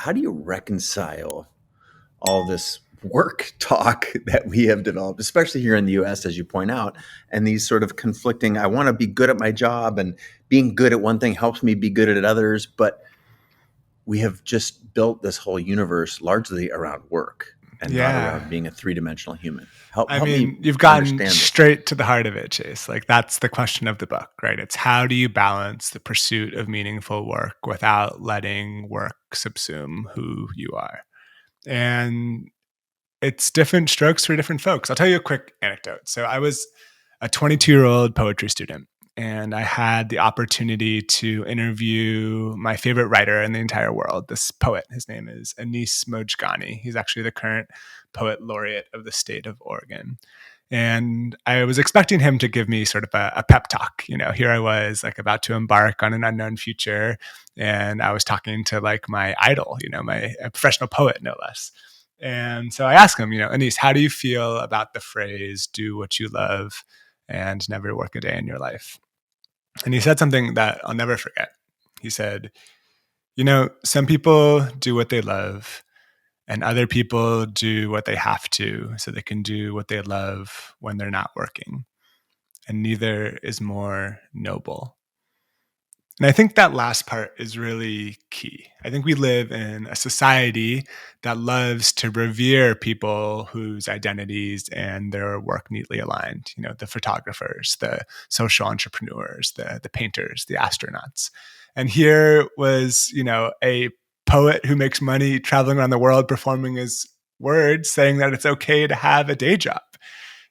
how do you reconcile all this work talk that we have developed, especially here in the US, as you point out, and these sort of conflicting, I want to be good at my job, and being good at one thing helps me be good at others, but we have just built this whole universe largely around work and not Yeah. around being a three-dimensional human. Help me You've gotten understand this. straight to the heart of it, Chase. Like, that's the question of the book, right? It's how do you balance the pursuit of meaningful work without letting work subsume who you are? And it's different strokes for different folks. I'll tell you a quick anecdote. So I was a 22-year-old poetry student, and I had the opportunity to interview my favorite writer in the entire world, this poet. His name is Anis Mojgani. He's actually the current poet laureate of the state of Oregon. And I was expecting him to give me sort of a pep talk. Here I was, like, about to embark on an unknown future, and I was talking to, like, my idol, my a professional poet, no less. And so I asked him, Anis, how do you feel about the phrase, do what you love and never work a day in your life? And he said something that I'll never forget. He said, some people do what they love, and other people do what they have to so they can do what they love when they're not working. And neither is more noble. And I think that last part is really key. I think we live in a society that loves to revere people whose identities and their work neatly aligned. The photographers, the social entrepreneurs, the painters, the astronauts. And here was, a poet who makes money traveling around the world performing his words, saying that it's okay to have a day job.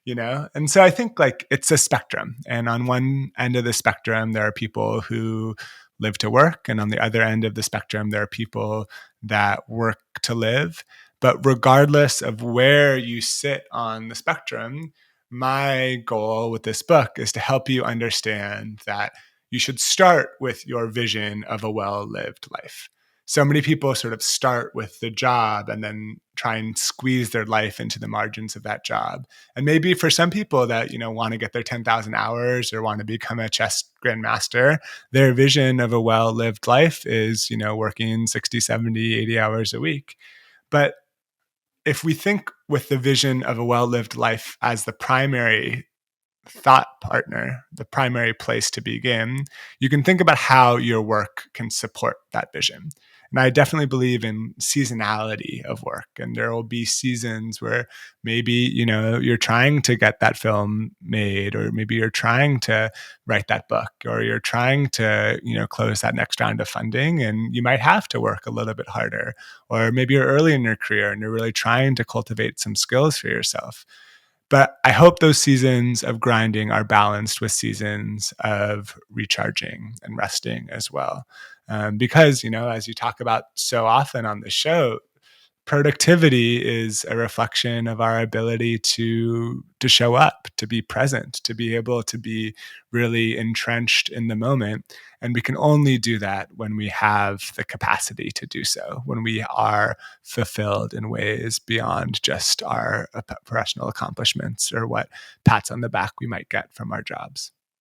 And so I think, like, it's a spectrum, and on one end of the spectrum there are people who live to work, and on the other end of the spectrum there are people that work to live. But regardless of where you sit on the spectrum, my goal with this book is to help you understand that you should start with your vision of a well-lived life. So many people sort of start with the job and then try and squeeze their life into the margins of that job. And maybe for some people that, want to get their 10,000 hours or want to become a chess grandmaster, their vision of a well-lived life is, working 60, 70, 80 hours a week. But if we think with the vision of a well-lived life as the primary thought partner, the primary place to begin, you can think about how your work can support that vision. And I definitely believe in seasonality of work. And there will be seasons where maybe, you're trying to get that film made, or maybe you're trying to write that book, or you're trying to, close that next round of funding, and you might have to work a little bit harder. Or maybe you're early in your career and you're really trying to cultivate some skills for yourself. But I hope those seasons of grinding are balanced with seasons of recharging and resting as well. Because, as you talk about so often on the show, productivity is a reflection of our ability to show up, to be present, to be able to be really entrenched in the moment. And we can only do that when we have the capacity to do so, when we are fulfilled in ways beyond just our professional accomplishments or what pats on the back we might get from our jobs.